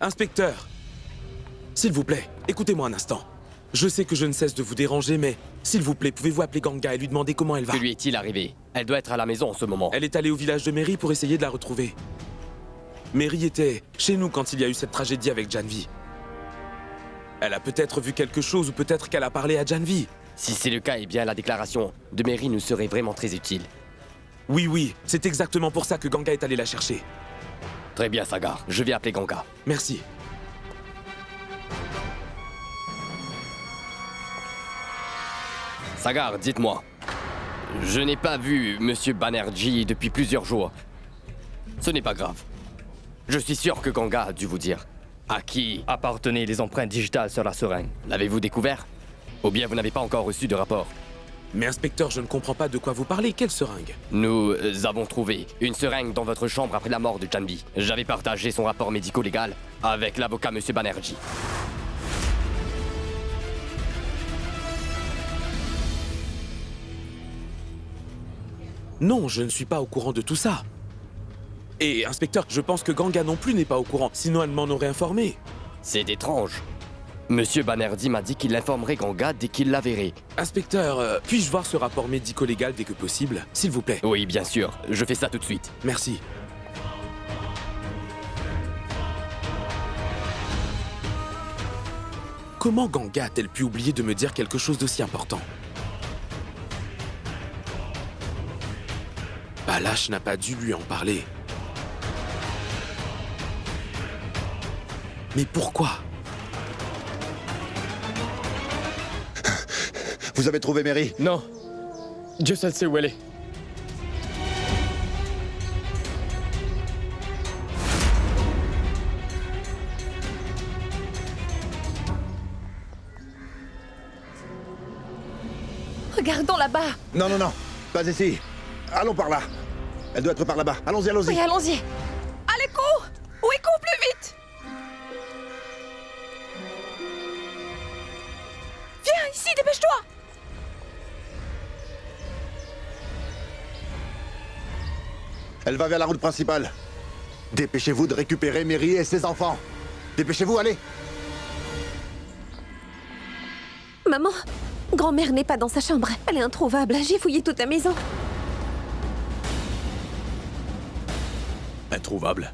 Inspecteur! S'il vous plaît, écoutez-moi un instant. Je sais que je ne cesse de vous déranger, mais s'il vous plaît, pouvez-vous appeler Ganga et lui demander comment elle va? Que lui est-il arrivé? Elle doit être à la maison en ce moment. Elle est allée au village de Mary pour essayer de la retrouver. Mary était chez nous quand il y a eu cette tragédie avec Janvi. Elle a peut-être vu quelque chose ou peut-être qu'elle a parlé à Janvi. Si c'est le cas, eh bien la déclaration de Mary nous serait vraiment très utile. Oui, c'est exactement pour ça que Ganga est allé la chercher. Très bien, Sagar. Je vais appeler Ganga. Merci. Sagar, dites-moi. Je n'ai pas vu Monsieur Banerjee depuis plusieurs jours. Ce n'est pas grave. Je suis sûr que Ganga a dû vous dire à qui appartenaient les empreintes digitales sur la seringue. l'avez-vous découvert? Ou bien vous n'avez pas encore reçu de rapport? Mais inspecteur, je ne comprends pas de quoi vous parlez. Quelle seringue? Nous avons trouvé une seringue dans votre chambre après la mort de Janvi. J'avais partagé son rapport médico-légal avec l'avocat Monsieur Banerjee. Non, je ne suis pas au courant de tout ça. Et inspecteur, je pense que Ganga non plus n'est pas au courant, sinon elle m'en aurait informé. C'est étrange. Monsieur Banerjee m'a dit qu'il informerait Ganga dès qu'il la verrait. Inspecteur, puis-je voir ce rapport médico-légal dès que possible, s'il vous plaît? Oui, bien sûr. Je fais ça tout de suite. Merci. Comment Ganga a-t-elle pu oublier de me dire quelque chose d'aussi important? Balash n'a pas dû lui en parler. Mais pourquoi? Vous avez trouvé Mary? Non. Dieu seul sait où elle est. Regardons là-bas. Non, pas ici. Allons par là. Elle doit être par là-bas. Allons-y. Oui, allons-y. Allez, cours! Oui, cours plus vite! Viens, ici, dépêche-toi! Elle va vers la route principale. Dépêchez-vous de récupérer Mary et ses enfants. Dépêchez-vous, allez. Maman, grand-mère n'est pas dans sa chambre. Elle est introuvable. J'ai fouillé toute la maison. Introuvable.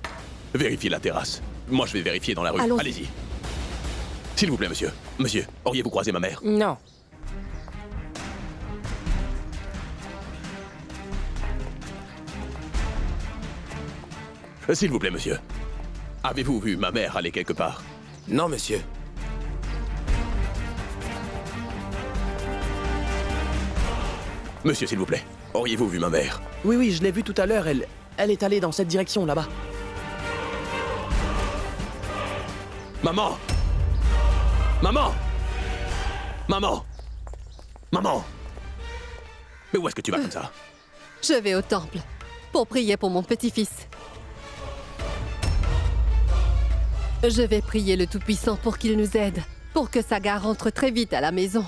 Vérifiez la terrasse. Moi, je vais vérifier dans la rue. Allons-y. Allez-y. S'il vous plaît, monsieur. Monsieur, auriez-vous croisé ma mère? Non. S'il vous plaît, monsieur. Avez-vous vu ma mère aller quelque part? Non, monsieur. Monsieur, s'il vous plaît. Auriez-vous vu ma mère? Oui, je l'ai vue tout à l'heure. Elle est allée dans cette direction, là-bas. Maman! Maman! Maman! Maman! Mais où est-ce que tu vas comme ça? Je vais au temple pour prier pour mon petit-fils. Je vais prier le Tout-Puissant pour qu'il nous aide, pour que Sagar rentre très vite à la maison.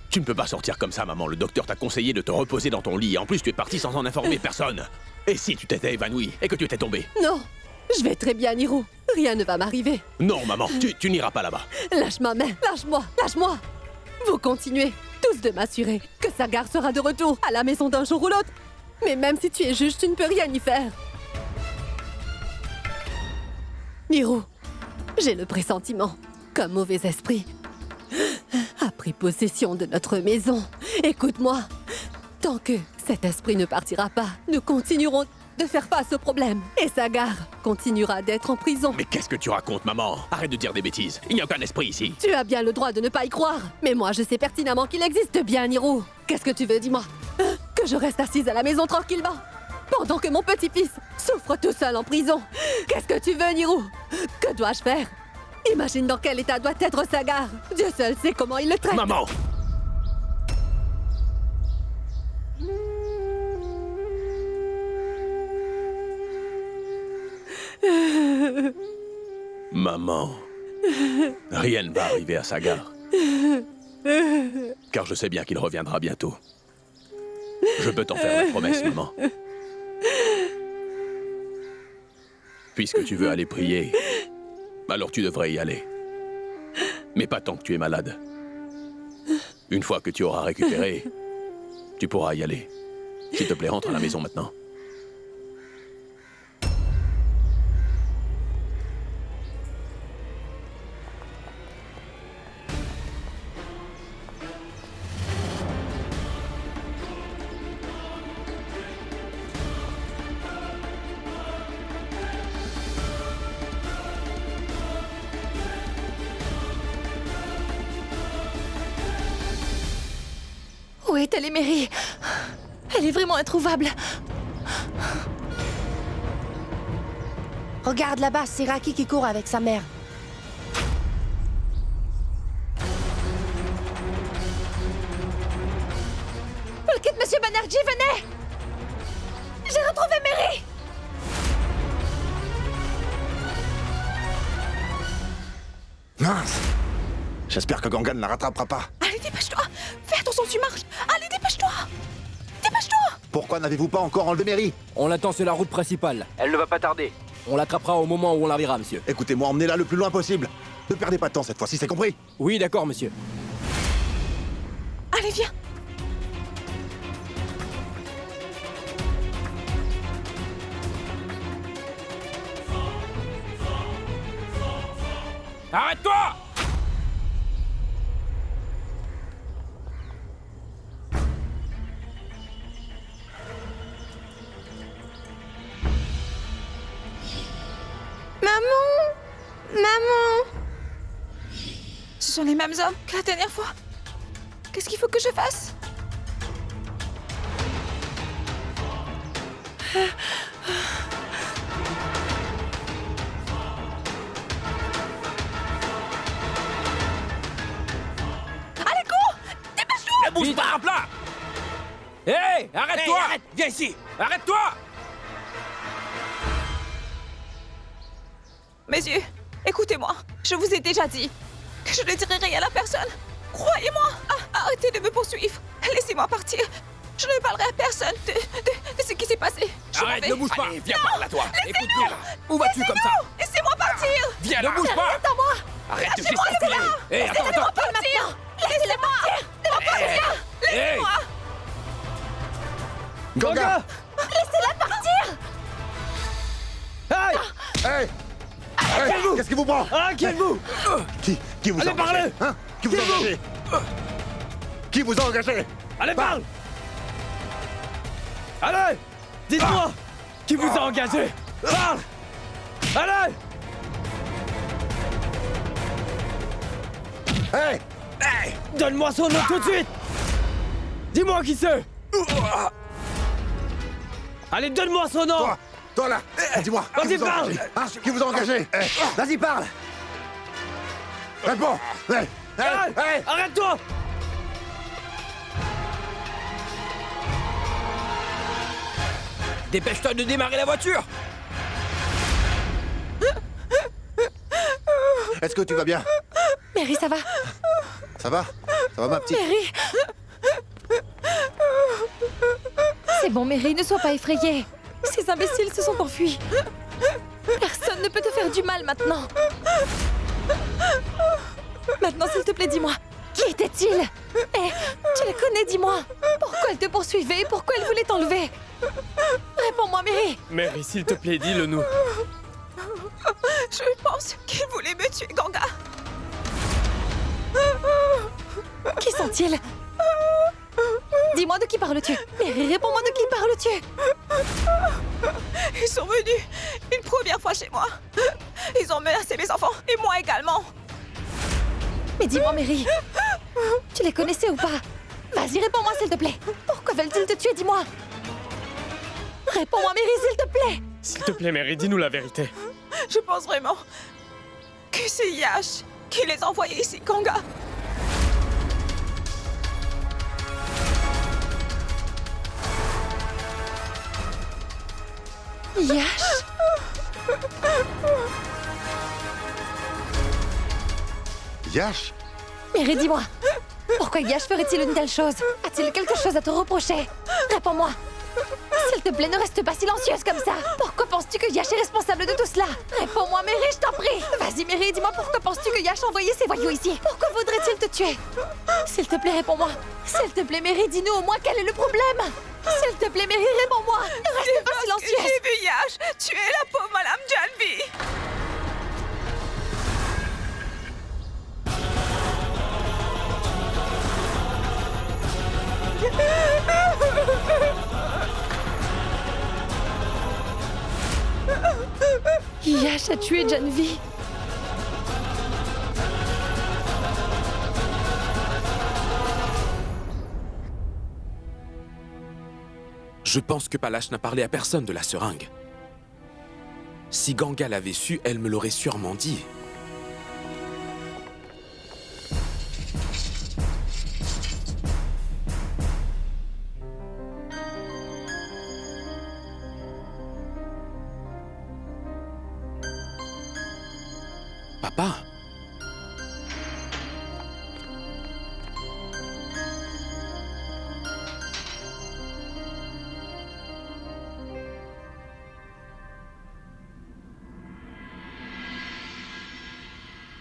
Tu ne peux pas sortir comme ça, maman. Le docteur t'a conseillé de te reposer dans ton lit. En plus, tu es parti sans en informer personne. Et si tu t'étais évanoui et que tu étais tombé? Non, je vais très bien, Niro. Rien ne va m'arriver. Non, maman, tu n'iras pas là-bas. Lâche ma main, lâche-moi. Vous continuez tous de m'assurer que Sagar sera de retour à la maison d'un jour ou l'autre. Mais même si tu es juge, tu ne peux rien y faire. Niro, j'ai le pressentiment qu'un mauvais esprit a pris possession de notre maison. Écoute-moi, tant que cet esprit ne partira pas, nous continuerons de faire face au problème. Et Sagar continuera d'être en prison. Mais qu'est-ce que tu racontes, maman? Arrête de dire des bêtises. Il n'y a aucun esprit ici. Tu as bien le droit de ne pas y croire. Mais moi, je sais pertinemment qu'il existe bien, Niro. Qu'est-ce que tu veux, dis-moi? Que je reste assise à la maison tranquillement pendant que mon petit-fils souffre tout seul en prison. Qu'est-ce que tu veux, Niro? Que dois-je faire? Imagine dans quel état doit être Sagar. Dieu seul sait comment il le traite. Maman! Maman, rien ne va arriver à Sagar. Car je sais bien qu'il reviendra bientôt. Je peux t'en faire la promesse, maman. Puisque tu veux aller prier, Alors tu devrais y aller. Mais pas tant que tu es malade. Une fois que tu auras récupéré, tu pourras y aller. S'il te plaît, rentre à la maison maintenant. Où est-elle, Mary? Elle est vraiment introuvable. Regarde là-bas, c'est Raki qui court avec sa mère. Polkit, Monsieur Banerjee, venez! J'ai retrouvé Mary! Mince! J'espère que Ganga ne la rattrapera pas. Allez, dépêche-toi. Fais attention, tu marches. Allez, dépêche-toi. Dépêche-toi. Pourquoi n'avez-vous pas encore enlevé Mary? On l'attend sur la route principale. Elle ne va pas tarder. On l'attrapera au moment où on la verra, monsieur. Écoutez-moi, emmenez-la le plus loin possible. Ne perdez pas de temps cette fois-ci, c'est compris? Oui, d'accord, monsieur. Allez, viens. Arrête-toi! Maman. Ce sont les mêmes hommes que la dernière fois. Qu'est-ce qu'il faut que je fasse? Allez, cours! Dépêche-toi! Ne bouge pas, plat! Hé! Arrête-toi! Arrête! Viens ici! Arrête-toi! Messieurs, écoutez-moi. Je vous ai déjà dit que je ne dirai rien à personne. Croyez-moi. Arrêtez de me poursuivre. Laissez-moi partir. Je ne parlerai à personne de ce qui s'est passé. Je m'en Arrête, vais. ne bouge pas! Allez, viens par là, toi! Écoute-moi là! Où vas-tu comme ça? Laissez-moi partir. Viens là! Ne bouge pas! Attends-moi. Arrête de Lâchez-moi, gesticuler! Hé, attends, Laissez-moi attends! partir. Laissez-moi partir. Ne m'en parlez pas. Hé! Laissez-moi. Ganga! Laissez-la partir. Hey! Hey! Hey, qu'est-ce qui vous prend? Arrêtez-vous! Qui vous a Allez, engagé? parlez! Hein? Qui vous a engagé? Qui vous a engagé? Allez, parle! Allez! Dites-moi! Qui vous a engagé? Parle! Allez! Hey! Hey! Donne-moi son nom tout de suite! Dis-moi qui c'est! Allez, donne-moi son nom! Toi là! Dis-moi! Vas-y, qui vous a parle! engagé? Hein? Qui vous a engagé? Vas-y, parle! Réponds! Hey! Hey! Hey! Arrête-toi! Dépêche-toi de démarrer la voiture! Est-ce que tu vas bien? Mary, ça va? Ça va? Ça va ma petite? Mary! C'est bon, Mary, ne sois pas effrayée. Ces imbéciles se sont enfuis. Personne ne peut te faire du mal maintenant. Maintenant, s'il te plaît, dis-moi. Qui était-il? Tu les connais, dis-moi. Pourquoi elle te poursuivait? Pourquoi elle voulait t'enlever? Réponds-moi, Mary. Mary, s'il te plaît, dis-le-nous. Je pense qu'il voulait me tuer, Ganga. Qui sont-ils? Dis-moi de qui parles-tu? Mary, réponds-moi de qui parles-tu? Ils sont venus une première fois chez moi. Ils ont menacé mes enfants et moi également. Mais dis-moi, Mary, tu les connaissais ou pas? Vas-y, réponds-moi, s'il te plaît. Pourquoi veulent-ils te tuer, dis-moi? Réponds-moi, Mary, s'il te plaît. S'il te plaît, Mary, dis-nous la vérité. Je pense vraiment que c'est Yash qui les a envoyés ici, Ganga. Yash? Yash? Mary, dis-moi. Pourquoi Yash ferait-il une telle chose? A-t-il quelque chose à te reprocher? Réponds-moi. S'il te plaît, ne reste pas silencieuse comme ça. Pourquoi penses-tu que Yash est responsable de tout cela? Réponds-moi, Mary, je t'en prie. Vas-y, Mary, dis-moi pourquoi penses-tu que Yash a envoyé ces voyous ici? Pourquoi voudrait-il te tuer? S'il te plaît, réponds-moi. S'il te plaît, Mary, dis-nous au moins quel est le problème. S'il te plaît, Mary, réponds-moi. Ne reste pas silencieuse. J'ai vu Yash tuer la pauvre Madame Janvi. Yash a tué Janvi. Je pense que Palash n'a parlé à personne de la seringue. Si Ganga l'avait su, elle me l'aurait sûrement dit. Papa?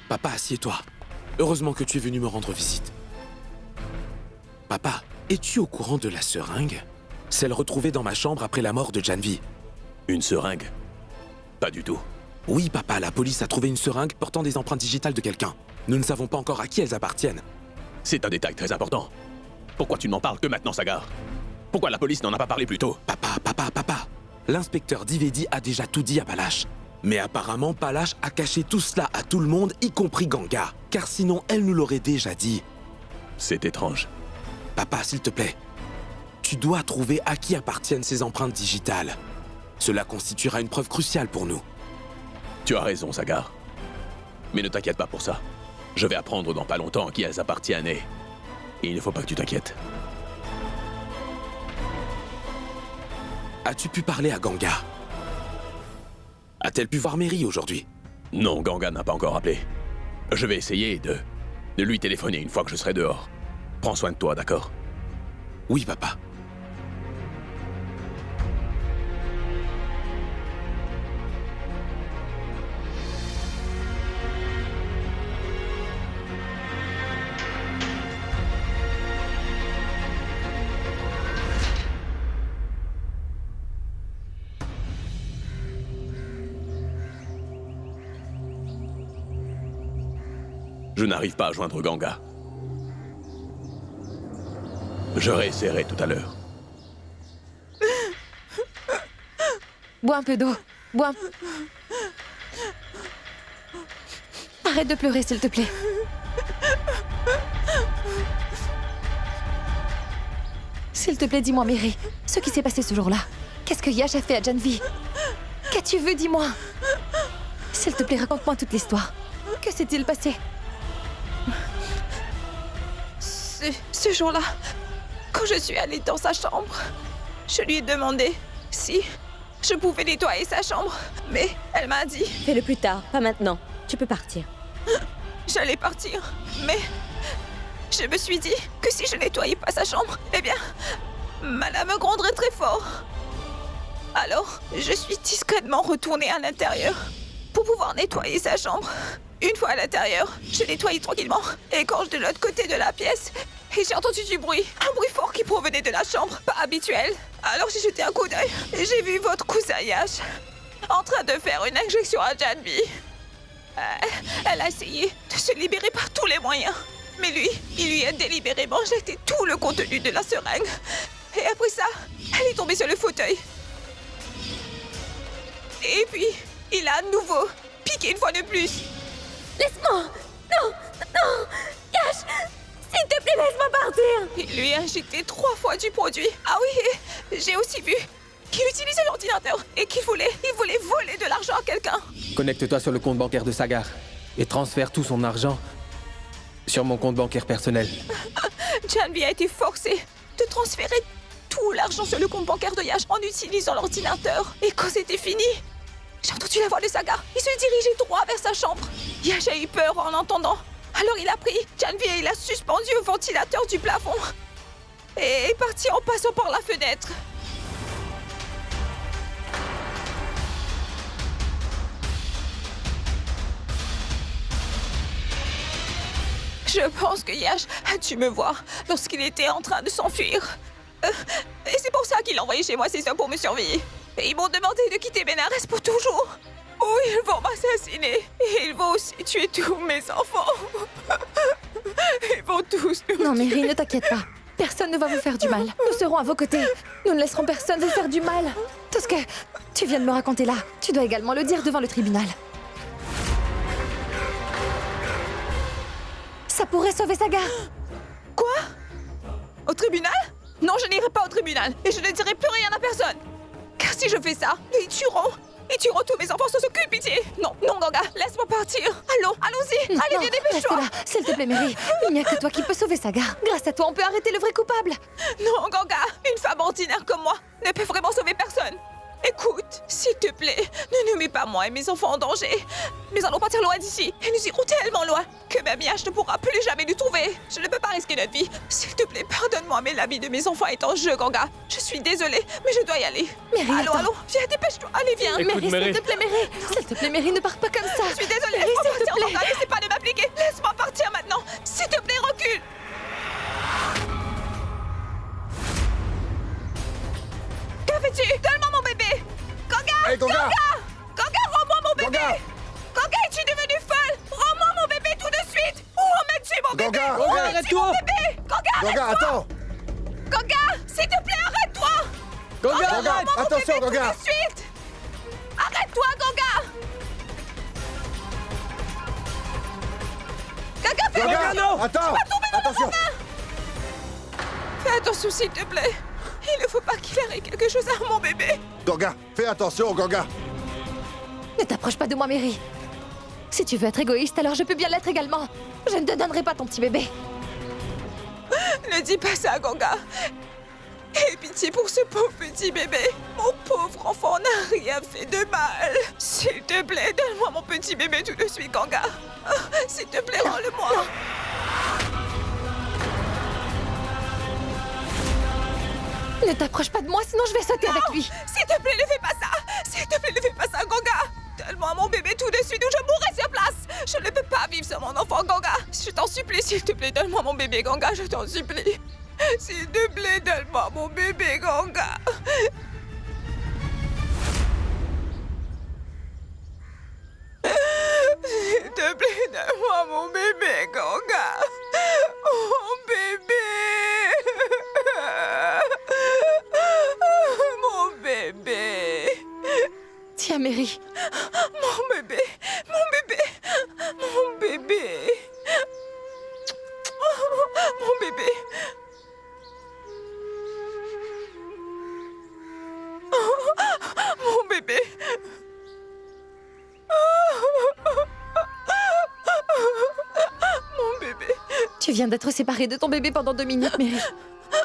Papa, assieds-toi. Heureusement que tu es venu me rendre visite. Papa, es-tu au courant de la seringue? Celle retrouvée dans ma chambre après la mort de Janvi. Une seringue? Pas du tout. Oui, papa, la police a trouvé une seringue portant des empreintes digitales de quelqu'un. Nous ne savons pas encore à qui elles appartiennent. C'est un détail très important. Pourquoi tu ne m'en parles que maintenant, Sagar? Pourquoi la police n'en a pas parlé plus tôt? Papa. L'inspecteur Divedi a déjà tout dit à Palash. Mais apparemment, Palash a caché tout cela à tout le monde, y compris Ganga. Car sinon, elle nous l'aurait déjà dit. C'est étrange. Papa, s'il te plaît. Tu dois trouver à qui appartiennent ces empreintes digitales. Cela constituera une preuve cruciale pour nous. Tu as raison, Sagar. Mais ne t'inquiète pas pour ça. Je vais apprendre dans pas longtemps à qui elles appartiennent et il ne faut pas que tu t'inquiètes. As-tu pu parler à Ganga? A-t-elle pu voir Mary aujourd'hui? Non, Ganga n'a pas encore appelé. Je vais essayer de lui téléphoner une fois que je serai dehors. Prends soin de toi, d'accord? Oui, papa. Je n'arrive pas à joindre Ganga. Je réessayerai tout à l'heure. Bois un peu d'eau. Bois. Arrête de pleurer, s'il te plaît. S'il te plaît, dis-moi, Mary, ce qui s'est passé ce jour-là. Qu'est-ce que Yash a fait à Janvi? Qu'as-tu vu, dis-moi? S'il te plaît, raconte-moi toute l'histoire. Que s'est-il passé? Ce jour-là, quand je suis allée dans sa chambre, je lui ai demandé si je pouvais nettoyer sa chambre, mais elle m'a dit... Fais-le plus tard, pas maintenant. Tu peux partir. J'allais partir, mais je me suis dit que si je nettoyais pas sa chambre, eh bien, Madame me gronderait très fort. Alors, je suis discrètement retournée à l'intérieur pour pouvoir nettoyer sa chambre. Une fois à l'intérieur, je nettoyais tranquillement et quand je de l'autre côté de la pièce, et j'ai entendu du bruit, un bruit fort qui provenait de la chambre, pas habituel. Alors j'ai jeté un coup d'œil et j'ai vu votre cousin Yash en train de faire une injection à Janvi. Elle a essayé de se libérer par tous les moyens, mais lui, il lui a délibérément injecté tout le contenu de la seringue. Et après ça, elle est tombée sur le fauteuil. Et puis, il a à nouveau piqué une fois de plus. Laisse-moi! Non! Non! Yash! S'il te plaît, laisse-moi partir! Il lui a injecté 3 fois du produit. Ah oui, et j'ai aussi vu qu'il utilisait l'ordinateur et qu'il voulait voler de l'argent à quelqu'un. Connecte-toi sur le compte bancaire de Sagar et transfère tout son argent sur mon compte bancaire personnel. Janvi a été forcé de transférer tout l'argent sur le compte bancaire de Yash en utilisant l'ordinateur. Et quand c'était fini, j'ai entendu la voix de Sagar. Il se dirigeait droit vers sa chambre. Yash a eu peur en l'entendant. Alors il a pris Janvi et il l'a suspendu au ventilateur du plafond. Et est parti en passant par la fenêtre. Je pense que Yash a dû me voir lorsqu'il était en train de s'enfuir. Et c'est pour ça qu'il a envoyé chez moi ses hommes pour me surveiller. Et ils m'ont demandé de quitter Benares pour toujours. Ou ils vont m'assassiner. Et ils vont aussi tuer tous mes enfants. Ils vont tous nous Non, Mary, ne t'inquiète pas. Personne ne va vous faire du mal. Nous serons à vos côtés. Nous ne laisserons personne vous faire du mal. Tout ce que tu viens de me raconter là, tu dois également le dire devant le tribunal. Ça pourrait sauver Saga. Quoi? Au tribunal? Non, je n'irai pas au tribunal. Et je ne dirai plus rien à personne. Car si je fais ça, ils tueront. Ils tueront tous mes enfants sans aucune pitié. Non, non, Ganga, laisse-moi partir. Allons-y. Allez, viens, dépêche-toi. Reste là, s'il te plaît, Mary. Il n'y a que toi qui peux sauver Saga. Grâce à toi, on peut arrêter le vrai coupable. Non, Ganga, une femme ordinaire comme moi ne peut vraiment sauver personne. Écoute, s'il te plaît, ne nous mets pas moi et mes enfants en danger. Nous allons partir loin d'ici et nous irons tellement loin que même Yash ne pourra plus jamais nous trouver. Je ne peux pas risquer notre vie. S'il te plaît, pardonne-moi, mais la vie de mes enfants est en jeu, Ganga. Je suis désolée, mais je dois y aller. Mary, allons, viens, dépêche-toi. Allez, viens. Mary, s'il te plaît, Mary. S'il te plaît, Mary, ne pars pas comme ça. Je suis désolée, Mary, laisse-moi s'il te partir, plaît. Ganga. N'essaie pas de m'appliquer. Laisse-moi partir maintenant. S'il te plaît, recule. Que fais-tu? Donne-moi mon bébé. Ganga! Hey, Ganga! Ganga, rends-moi mon bébé! Ganga! Ganga, es-tu devenu folle? Rends-moi mon bébé tout de suite! Où emmènes-tu mon bébé? Ganga, Où arrête. emmènes-tu mon bébé? Ganga, Ganga, arrête-toi! attends! Ganga, s'il te plaît, arrête-toi! Ganga, Ganga, arrête! Rends-moi mon attention, bébé Ganga! tout de suite! Arrête-toi, Ganga! Ganga, fais Ganga, non! attends! Attention! Fais attention, s'il te plaît. Il ne faut pas qu'il arrive quelque chose à mon bébé. Ganga, fais attention, Ganga! Ne t'approche pas de moi, Mary. Si tu veux être égoïste, alors je peux bien l'être également. Je ne te donnerai pas ton petit bébé. Ne dis pas ça, Ganga. Aie pitié pour ce pauvre petit bébé. Mon pauvre enfant n'a rien fait de mal. S'il te plaît, donne-moi mon petit bébé tout de suite, Ganga. S'il te plaît, rends-le-moi. Ne t'approche pas de moi, sinon je vais sauter avec lui. S'il te plaît, ne fais pas ça. S'il te plaît, ne fais pas ça, Ganga. Donne-moi mon bébé tout de suite ou je mourrai sur place. Je ne peux pas vivre sans mon enfant, Ganga. Je t'en supplie, s'il te plaît, donne-moi mon bébé, Ganga. Je t'en supplie. S'il te plaît, donne-moi mon bébé, Ganga. S'il te plaît, donne-moi mon bébé, Ganga. Mon bébé. Mon bébé. Tiens, Mary. Mon bébé. Mon bébé. Mon bébé. Mon bébé. Mon bébé. Mon bébé. Tu viens d'être séparée de ton bébé pendant 2 minutes, Mary.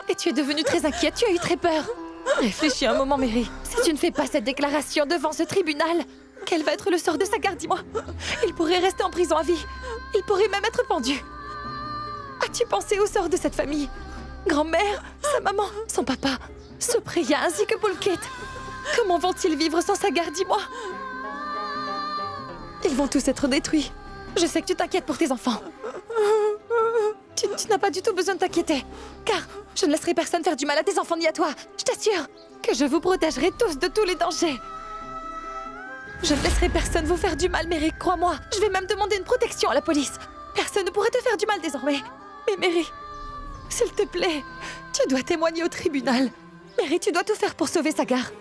Et tu es devenue très inquiète, tu as eu très peur. Réfléchis un moment, Mary. Si tu ne fais pas cette déclaration devant ce tribunal, quel va être le sort de Sagar, dis-moi? Il pourrait rester en prison à vie. Il pourrait même être pendu. As-tu pensé au sort de cette famille? Grand-mère, sa maman, son papa, Sopreya ainsi que Pulkit. Comment vont-ils vivre sans Sagar, dis-moi? Ils vont tous être détruits. Je sais que tu t'inquiètes pour tes enfants. Tu n'as pas du tout besoin de t'inquiéter. Car je ne laisserai personne faire du mal à tes enfants ni à toi. Je t'assure que je vous protégerai tous de tous les dangers. Je ne laisserai personne vous faire du mal, Mary, crois-moi. Je vais même demander une protection à la police. Personne ne pourrait te faire du mal désormais. Mais Mary, s'il te plaît, tu dois témoigner au tribunal. Mary, tu dois tout faire pour sauver Sagar.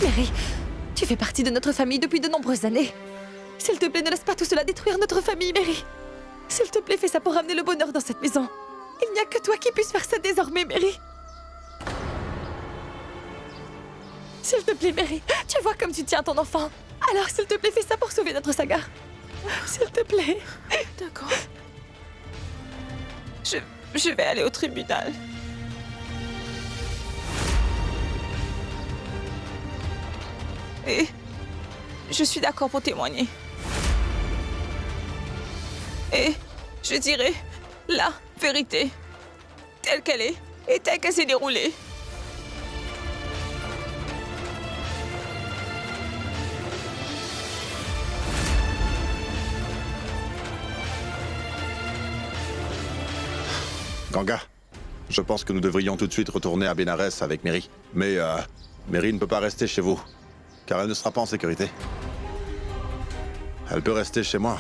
Mary, tu fais partie de notre famille depuis de nombreuses années. S'il te plaît, ne laisse pas tout cela détruire notre famille, Mary. S'il te plaît, fais ça pour ramener le bonheur dans cette maison. Il n'y a que toi qui puisses faire ça désormais, Mary. S'il te plaît, Mary, tu vois comme tu tiens ton enfant. Alors, s'il te plaît, fais ça pour sauver notre Sagar. S'il te plaît. D'accord. Je vais aller au tribunal. Et je suis d'accord pour témoigner. Et je dirai la vérité, telle qu'elle est et telle qu'elle s'est déroulée. Ganga, je pense que nous devrions tout de suite retourner à Bénarès avec Mary. Mais Mary ne peut pas rester chez vous, car elle ne sera pas en sécurité. Elle peut rester chez moi.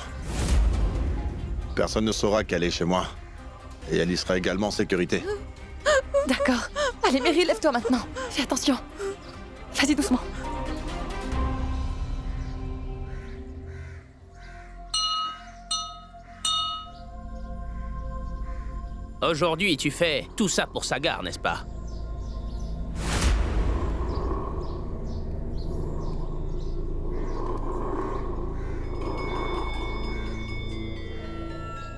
Personne ne saura qu'elle est chez moi. Et elle y sera également en sécurité. D'accord. Allez, Mary, lève-toi maintenant. Fais attention. Vas-y doucement. Aujourd'hui, tu fais tout ça pour Sagar, n'est-ce pas?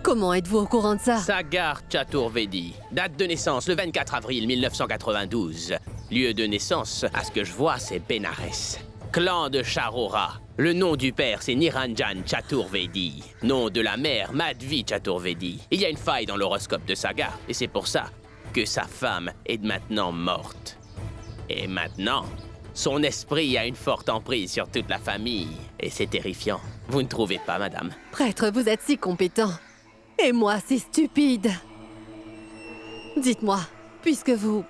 Comment êtes-vous au courant de ça? Sagar Chaturvedi. Date de naissance, le 24 avril 1992. Lieu de naissance, à ce que je vois, c'est Bénarès. Clan de Charora. Le nom du père, c'est Niranjan Chaturvedi. Nom de la mère, Madhvi Chaturvedi. Il y a une faille dans l'horoscope de Sagar, et c'est pour ça que sa femme est maintenant morte. Et maintenant, son esprit a une forte emprise sur toute la famille. Et c'est terrifiant. Vous ne trouvez pas, madame? Prêtre, vous êtes si compétent. Et moi, si stupide. Dites-moi, puisque vous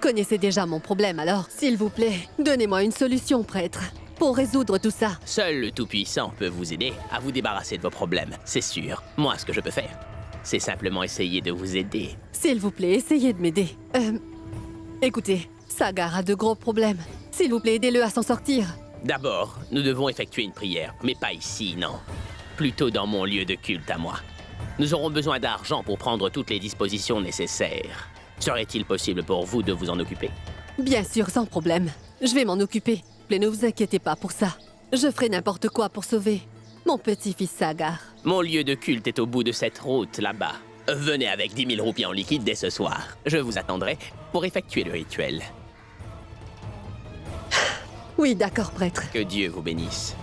connaissez déjà mon problème, alors, s'il vous plaît, donnez-moi une solution, prêtre, pour résoudre tout ça. Seul le Tout-Puissant peut vous aider à vous débarrasser de vos problèmes, c'est sûr. Moi, ce que je peux faire, c'est simplement essayer de vous aider. S'il vous plaît, essayez de m'aider. Écoutez, Sagar a de gros problèmes. S'il vous plaît, aidez-le à s'en sortir. D'abord, nous devons effectuer une prière, mais pas ici, non. Plutôt dans mon lieu de culte à moi. Nous aurons besoin d'argent pour prendre toutes les dispositions nécessaires. Serait-il possible pour vous de vous en occuper? Bien sûr, sans problème. Je vais m'en occuper. Mais ne vous inquiétez pas pour ça. Je ferai n'importe quoi pour sauver mon petit-fils Sagar. Mon lieu de culte est au bout de cette route, là-bas. Venez avec 10 000 roupies en liquide dès ce soir. Je vous attendrai pour effectuer le rituel. Oui, d'accord, prêtre. Que Dieu vous bénisse.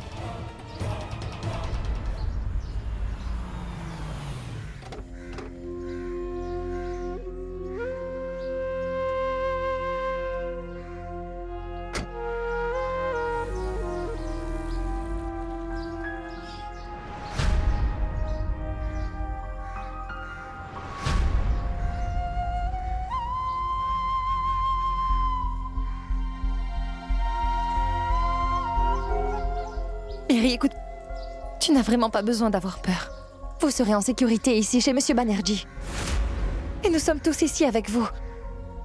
Mary, écoute, tu n'as vraiment pas besoin d'avoir peur. Vous serez en sécurité ici, chez Monsieur Banerjee. Et nous sommes tous ici avec vous.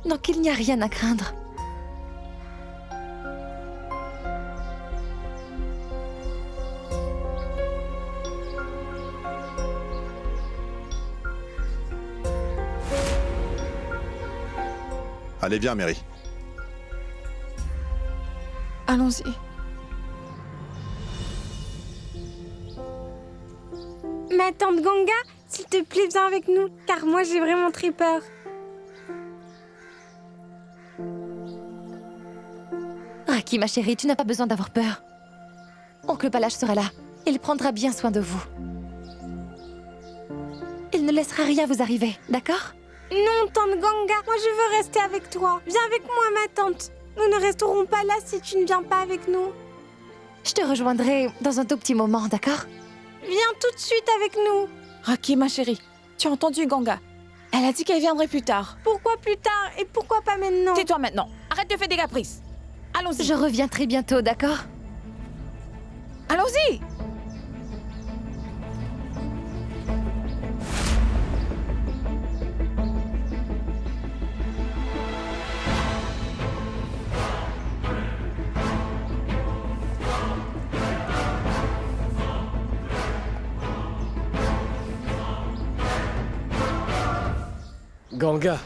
Donc il n'y a rien à craindre. Allez, viens, Mary. Allons-y. Ma tante Ganga, s'il te plaît, viens avec nous, car moi j'ai vraiment très peur. Raki, ma chérie, tu n'as pas besoin d'avoir peur. Oncle Palach sera là. Il prendra bien soin de vous. Il ne laissera rien vous arriver, d'accord? Non, tante Ganga, moi je veux rester avec toi. Viens avec moi, ma tante. Nous ne resterons pas là si tu ne viens pas avec nous. Je te rejoindrai dans un tout petit moment, d'accord? Viens tout de suite avec nous. Raki, ma chérie, tu as entendu Ganga? Elle a dit qu'elle viendrait plus tard. Pourquoi plus tard et pourquoi pas maintenant? Tais-toi maintenant. Arrête de faire des caprices. Allons-y. Je reviens très bientôt, d'accord? Allons-y. Ganga,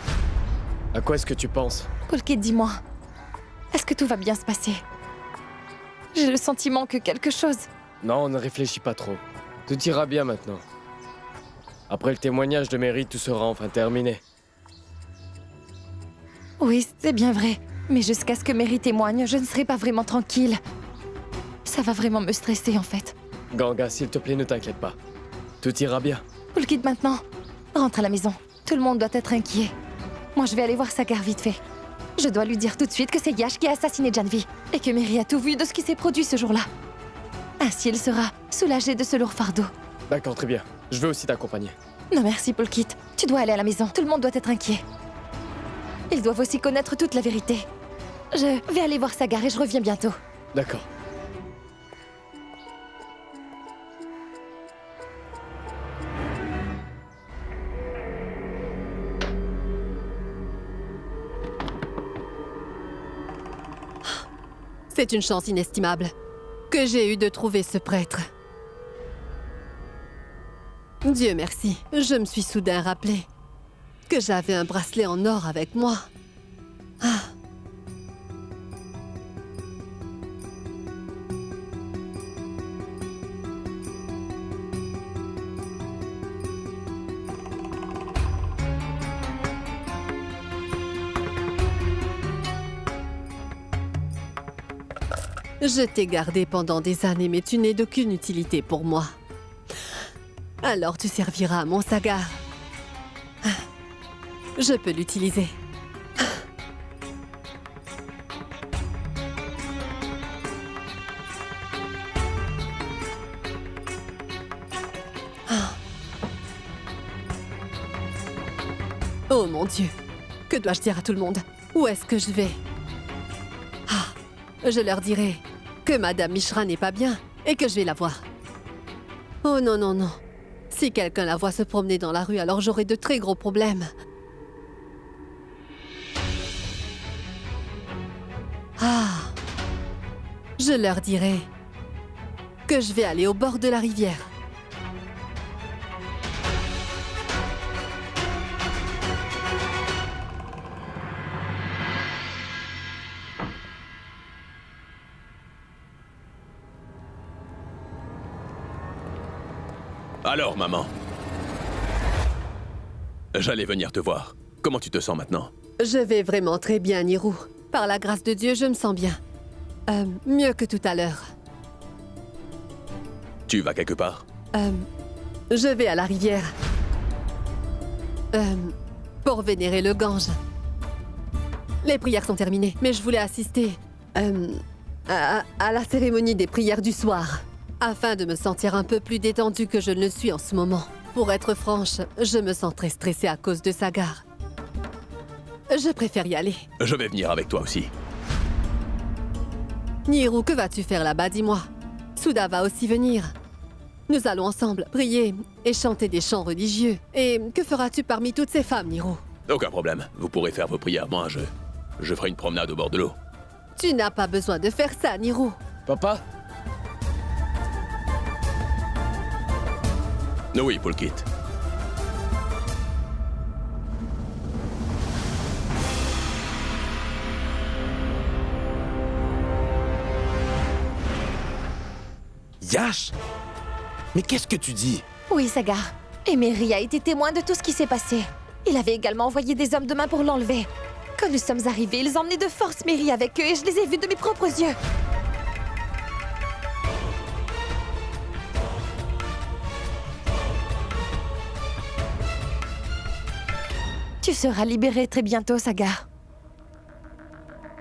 à quoi est-ce que tu penses? Pulkit, dis-moi, est-ce que tout va bien se passer? J'ai le sentiment que quelque chose... Non, ne réfléchis pas trop. Tout ira bien maintenant. Après le témoignage de Mary, tout sera enfin terminé. Oui, c'est bien vrai. Mais jusqu'à ce que Mary témoigne, je ne serai pas vraiment tranquille. Ça va vraiment me stresser, en fait. Ganga, s'il te plaît, ne t'inquiète pas. Tout ira bien. Pulkit, maintenant, rentre à la maison. Tout le monde doit être inquiet. Moi, je vais aller voir Sagar vite fait. Je dois lui dire tout de suite que c'est Yash qui a assassiné Janvi et que Mary a tout vu de ce qui s'est produit ce jour-là. Ainsi, il sera soulagé de ce lourd fardeau. D'accord, très bien. Je vais aussi t'accompagner. Non merci, Polkit. Tu dois aller à la maison. Tout le monde doit être inquiet. Ils doivent aussi connaître toute la vérité. Je vais aller voir Sagar et je reviens bientôt. D'accord. C'est une chance inestimable que j'ai eue de trouver ce prêtre. Dieu merci, je me suis soudain rappelé que j'avais un bracelet en or avec moi. Ah. Je t'ai gardé pendant des années, mais tu n'es d'aucune utilité pour moi. Alors tu serviras à mon Sagar. Je peux l'utiliser. Oh mon Dieu, que dois-je dire à tout le monde? Où est-ce que je vais? Je leur dirai que Madame Mishra n'est pas bien et que je vais la voir. Oh non, non, non. Si quelqu'un la voit se promener dans la rue, alors j'aurai de très gros problèmes. Je leur dirai que je vais aller au bord de la rivière. Alors, maman. J'allais venir te voir. Comment tu te sens maintenant? Je vais vraiment très bien, Nirou. Par la grâce de Dieu, je me sens bien. Mieux que tout à l'heure. Tu vas quelque part? Je vais à la rivière. Pour vénérer le Gange. Les prières sont terminées, mais je voulais assister à la cérémonie des prières du soir, afin de me sentir un peu plus détendue que je ne le suis en ce moment. Pour être franche, je me sens très stressée à cause de Sagar. Je préfère y aller. Je vais venir avec toi aussi. Nirou, que vas-tu faire là-bas, dis-moi? Souda va aussi venir. Nous allons ensemble prier et chanter des chants religieux. Et que feras-tu parmi toutes ces femmes, Nirou? Aucun problème. Vous pourrez faire vos prières. Moi, je ferai une promenade au bord de l'eau. Tu n'as pas besoin de faire ça, Nirou. Papa? Oui, Polkit. Yash? Mais qu'est-ce que tu dis? Oui, Sagar. Et Mary a été témoin de tout ce qui s'est passé. Il avait également envoyé des hommes de main pour l'enlever. Quand nous sommes arrivés, ils emmenaient de force Mary avec eux et je les ai vus de mes propres yeux. Tu seras libérée très bientôt, Sagar.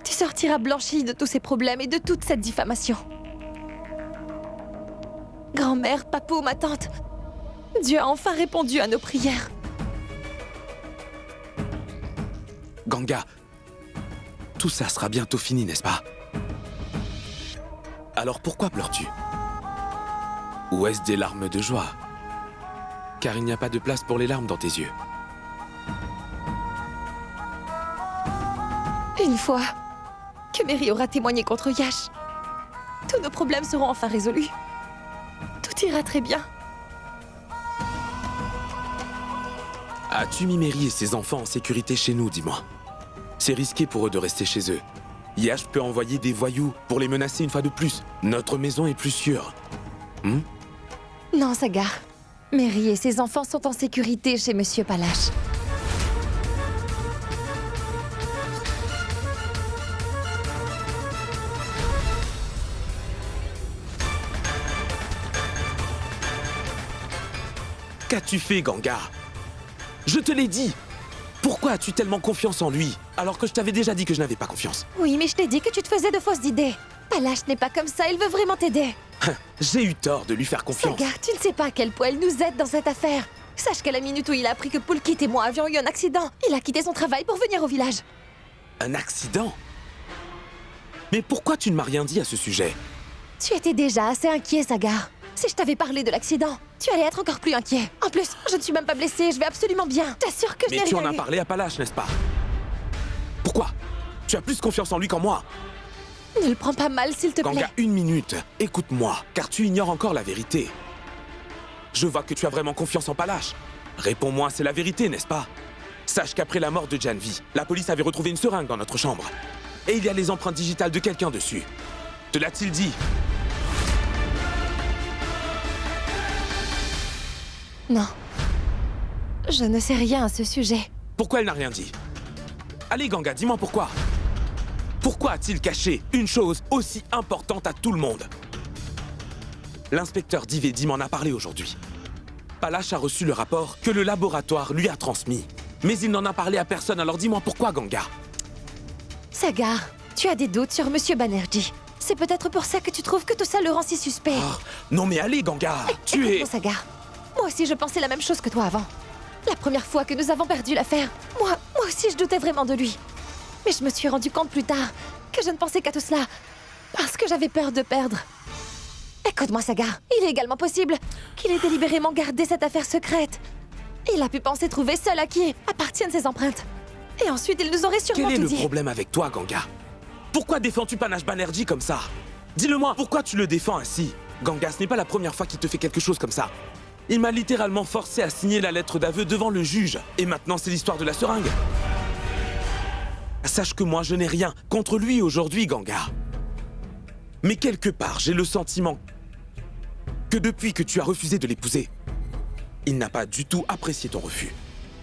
Tu sortiras blanchie de tous ces problèmes et de toute cette diffamation. Grand-mère, papou, ma tante, Dieu a enfin répondu à nos prières. Ganga, tout ça sera bientôt fini, n'est-ce pas? Alors pourquoi pleures-tu? Ou est-ce des larmes de joie? Car il n'y a pas de place pour les larmes dans tes yeux. Une fois que Mary aura témoigné contre Yash, tous nos problèmes seront enfin résolus. Tout ira très bien. As-tu mis Mary et ses enfants en sécurité chez nous, dis-moi? C'est risqué pour eux de rester chez eux. Yash peut envoyer des voyous pour les menacer une fois de plus. Notre maison est plus sûre. Non, Sagar. Mary et ses enfants sont en sécurité chez Monsieur Palache. Qu'as-tu fait, Ganga? Je te l'ai dit. Pourquoi as-tu tellement confiance en lui, alors que je t'avais déjà dit que je n'avais pas confiance? Oui, mais je t'ai dit que tu te faisais de fausses idées. Palache n'est pas comme ça, il veut vraiment t'aider. J'ai eu tort de lui faire confiance. Sagar, tu ne sais pas à quel point il nous aide dans cette affaire. Sache qu'à la minute où il a appris que Poulkit et moi avions eu un accident, il a quitté son travail pour venir au village. Un accident? Mais pourquoi tu ne m'as rien dit à ce sujet? Tu étais déjà assez inquiet, Sagar. Si je t'avais parlé de l'accident, tu allais être encore plus inquiet. En plus, je ne suis même pas blessée, je vais absolument bien. T'assures que je n'ai Mais tu rien en as eu. parlé à Palache, n'est-ce pas? Pourquoi? Tu as plus confiance en lui qu'en moi. Ne le prends pas mal, s'il te plaît. Ganga, une minute. Écoute-moi, car tu ignores encore la vérité. Je vois que tu as vraiment confiance en Palache. Réponds-moi, c'est la vérité, n'est-ce pas? Sache qu'après la mort de Janvi, la police avait retrouvé une seringue dans notre chambre. Et il y a les empreintes digitales de quelqu'un dessus. Te l'a-t-il dit? Non. Je ne sais rien à ce sujet. Pourquoi elle n'a rien dit? Allez, Ganga, dis-moi pourquoi. Pourquoi a-t-il caché une chose aussi importante à tout le monde? L'inspecteur Divedi m'en a parlé aujourd'hui. Palache a reçu le rapport que le laboratoire lui a transmis. Mais il n'en a parlé à personne, alors dis-moi pourquoi, Ganga? Sagar, tu as des doutes sur Monsieur Banerjee. C'est peut-être pour ça que tu trouves que tout ça le rend si suspect. Oh, non mais allez, Ganga, tu es... Écoute-moi, Sagar. Moi aussi, je pensais la même chose que toi avant. La première fois que nous avons perdu l'affaire, moi aussi, je doutais vraiment de lui. Mais je me suis rendu compte plus tard que je ne pensais qu'à tout cela parce que j'avais peur de perdre. Écoute-moi, Sagar, il est également possible qu'il ait délibérément gardé cette affaire secrète. Il a pu penser trouver seul à qui appartiennent ses empreintes. Et ensuite, il nous aurait sûrement Quel est tout le dit. problème avec toi, Ganga? Pourquoi défends-tu Panache Banerjee comme ça? Dis-le-moi, pourquoi tu le défends ainsi? Ganga, ce n'est pas la première fois qu'il te fait quelque chose comme ça. Il m'a littéralement forcé à signer la lettre d'aveu devant le juge. Et maintenant, c'est l'histoire de la seringue. Sache que moi, je n'ai rien contre lui aujourd'hui, Ganga. Mais quelque part, j'ai le sentiment que depuis que tu as refusé de l'épouser, il n'a pas du tout apprécié ton refus.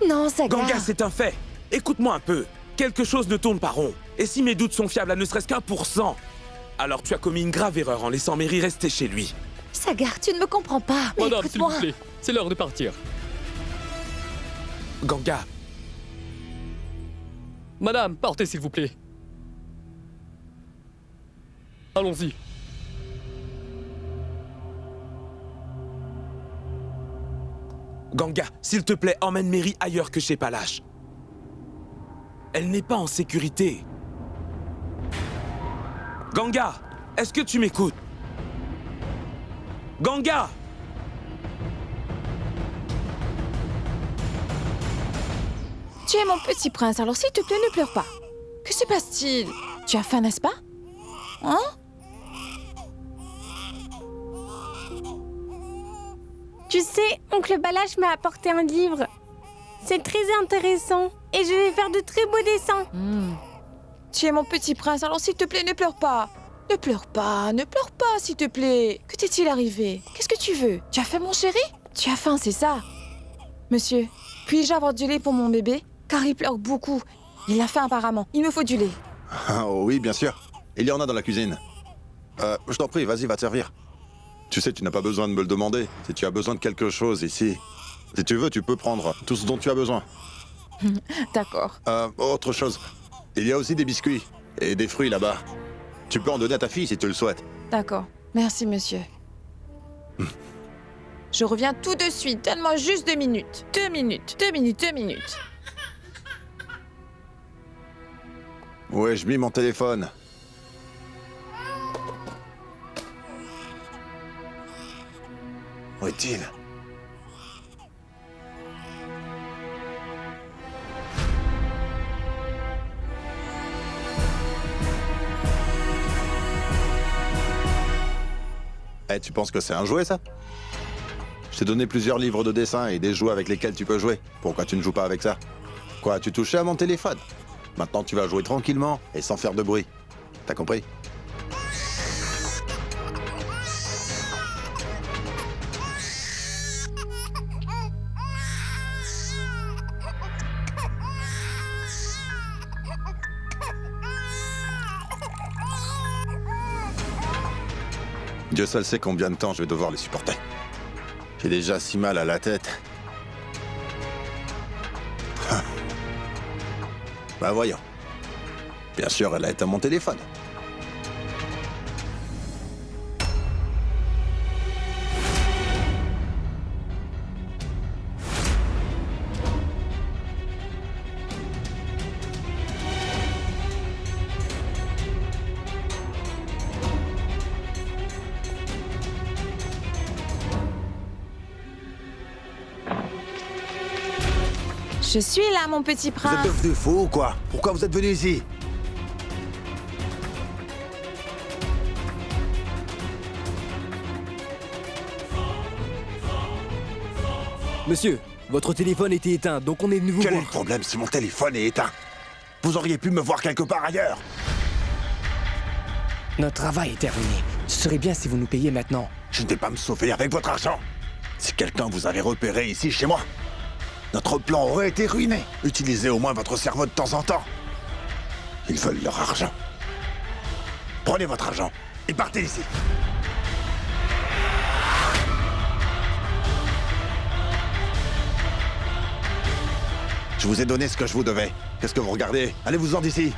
Non, Sagar. Ganga, c'est un fait. Écoute-moi un peu. Quelque chose ne tourne pas rond. Et si mes doutes sont fiables à ne serait-ce qu'1%, alors tu as commis une grave erreur en laissant Mary rester chez lui. Sagar, tu ne me comprends pas. Mais Madame, s'il vous écoute-moi. plaît, c'est l'heure de partir. Ganga, Madame, partez s'il vous plaît. Allons-y. Ganga, s'il te plaît, emmène Mary ailleurs que chez Palache. Elle n'est pas en sécurité. Ganga, est-ce que tu m'écoutes? Ganga! Tu es mon petit prince, alors s'il te plaît, ne pleure pas. Que se passe-t-il? Tu as faim, n'est-ce pas? Hein? Tu sais, oncle Palache m'a apporté un livre. C'est très intéressant et je vais faire de très beaux dessins. Tu es mon petit prince, alors s'il te plaît, ne pleure pas. Ne pleure pas, s'il te plaît. Que t'est-il arrivé? Qu'est-ce que tu veux? Tu as faim, mon chéri? Tu as faim, c'est ça? Monsieur, puis-je avoir du lait pour mon bébé? Car il pleure beaucoup. Il a faim apparemment. Il me faut du lait. Ah, oui, bien sûr. Il y en a dans la cuisine. Je t'en prie, vas-y, va te servir. Tu sais, tu n'as pas besoin de me le demander. Si tu as besoin de quelque chose ici, si tu veux, tu peux prendre tout ce dont tu as besoin. D'accord. Autre chose. Il y a aussi des biscuits et des fruits là-bas. Tu peux en donner à ta fille si tu le souhaites. D'accord. Merci, monsieur. Je reviens tout de suite. Donne-moi juste 2 minutes. 2 minutes. 2 minutes. 2 minutes. Ouais, je mis mon téléphone. Où est-il? Eh, tu penses que c'est un jouet, ça? Je t'ai donné plusieurs livres de dessin et des jouets avec lesquels tu peux jouer. Pourquoi tu ne joues pas avec ça? Quoi, tu touchais à mon téléphone? Maintenant, tu vas jouer tranquillement et sans faire de bruit. T'as compris? Dieu seul sait combien de temps je vais devoir les supporter. J'ai déjà si mal à la tête. Bah voyons. Bien sûr, elle a éteint mon téléphone. Je suis là, mon petit Vous êtes prince. devenu fou ou quoi? Pourquoi vous êtes venu ici? Monsieur, votre téléphone était éteint, donc on est venu vous Quel est voir. le problème si mon téléphone est éteint? Vous auriez pu me voir quelque part ailleurs. Notre travail est terminé. Ce serait bien si vous nous payiez maintenant. Je ne vais pas me sauver avec votre argent. Si quelqu'un vous avait repéré ici chez moi, notre plan aurait été ruiné. Utilisez au moins votre cerveau de temps en temps. Ils veulent leur argent. Prenez votre argent et partez d'ici. Je vous ai donné ce que je vous devais. Qu'est-ce que vous regardez? Allez-vous-en d'ici.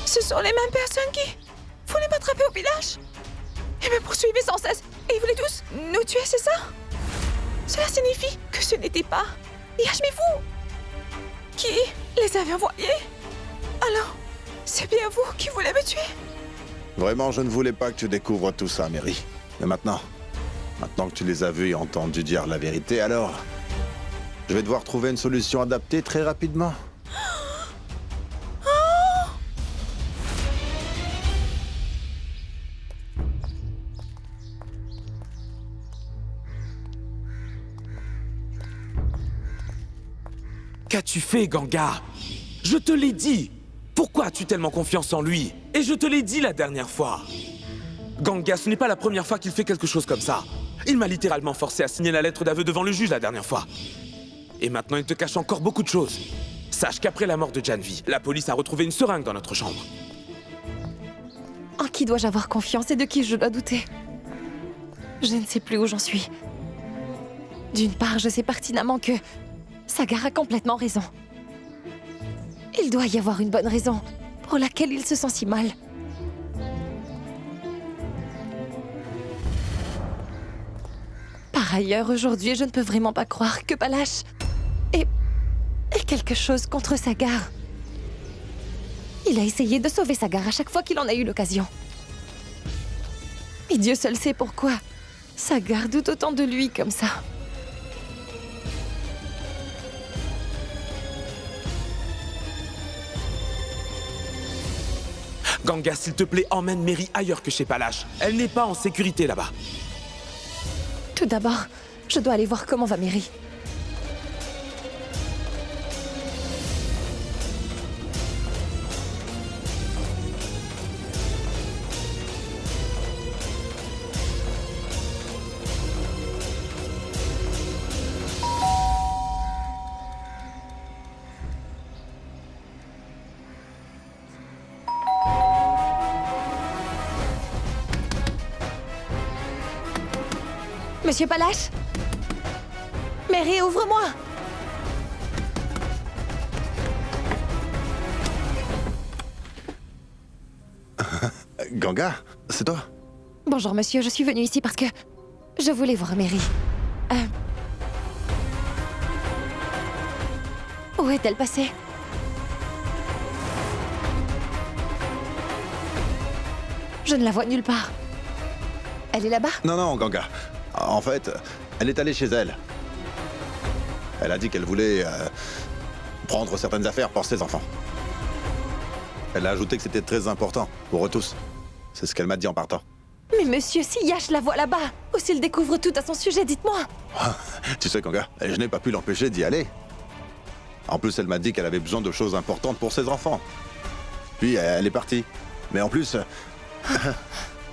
Ce sont les mêmes personnes qui voulaient m'attraper au village. Ils me poursuivaient sans cesse. Et ils voulaient tous nous tuer, c'est ça? Cela signifie que ce n'était pas Yashmifu qui les avait envoyés. Alors, c'est bien vous qui voulez me tuer? Vraiment, je ne voulais pas que tu découvres tout ça, Mary. Mais maintenant que tu les as vus et entendu dire la vérité, alors... je vais devoir trouver une solution adaptée très rapidement. Qu'as-tu fait, Ganga? Je te l'ai dit. Pourquoi as-tu tellement confiance en lui? Et je te l'ai dit la dernière fois. Ganga, ce n'est pas la première fois qu'il fait quelque chose comme ça. Il m'a littéralement forcé à signer la lettre d'aveu devant le juge la dernière fois. Et maintenant, il te cache encore beaucoup de choses. Sache qu'après la mort de Janvi, la police a retrouvé une seringue dans notre chambre. En qui dois-je avoir confiance et de qui je dois douter? Je ne sais plus où j'en suis. D'une part, je sais pertinemment que Sagar a complètement raison. Il doit y avoir une bonne raison pour laquelle il se sent si mal. Par ailleurs, aujourd'hui, je ne peux vraiment pas croire que Palash ait quelque chose contre Sagar. Il a essayé de sauver Sagar à chaque fois qu'il en a eu l'occasion. Et Dieu seul sait pourquoi Sagar doute autant de lui comme ça. Ganga, s'il te plaît, emmène Mary ailleurs que chez Palash. Elle n'est pas en sécurité là-bas. Tout d'abord, je dois aller voir comment va Mary. Monsieur Palash? Mary, ouvre-moi! Ganga, c'est toi? Bonjour monsieur, je suis venue ici parce que je voulais voir Mary. Où est-elle passée? Je ne la vois nulle part. Elle est là-bas? Non, Ganga. En fait, elle est allée chez elle. Elle a dit qu'elle voulait prendre certaines affaires pour ses enfants. Elle a ajouté que c'était très important pour eux tous. C'est ce qu'elle m'a dit en partant. Mais monsieur, si Yash la voit là-bas, ou s'il découvre tout à son sujet, dites-moi. Tu sais, Ganga, je n'ai pas pu l'empêcher d'y aller. En plus, elle m'a dit qu'elle avait besoin de choses importantes pour ses enfants. Puis, elle est partie. Mais en plus,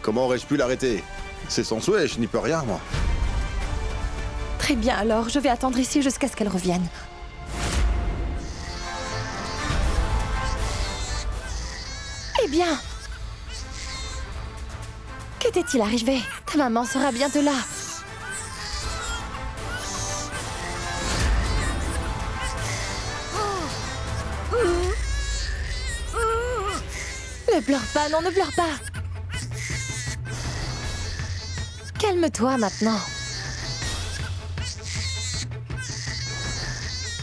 comment aurais-je pu l'arrêter? C'est son souhait, je n'y peux rien, moi. Très bien, alors, je vais attendre ici jusqu'à ce qu'elle revienne. Eh bien, qu'était-il arrivé? Ta maman sera bientôt là. Ne pleure pas, non, ne pleure pas. Calme-toi maintenant.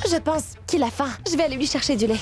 Je pense qu'il a faim. Je vais aller lui chercher du lait.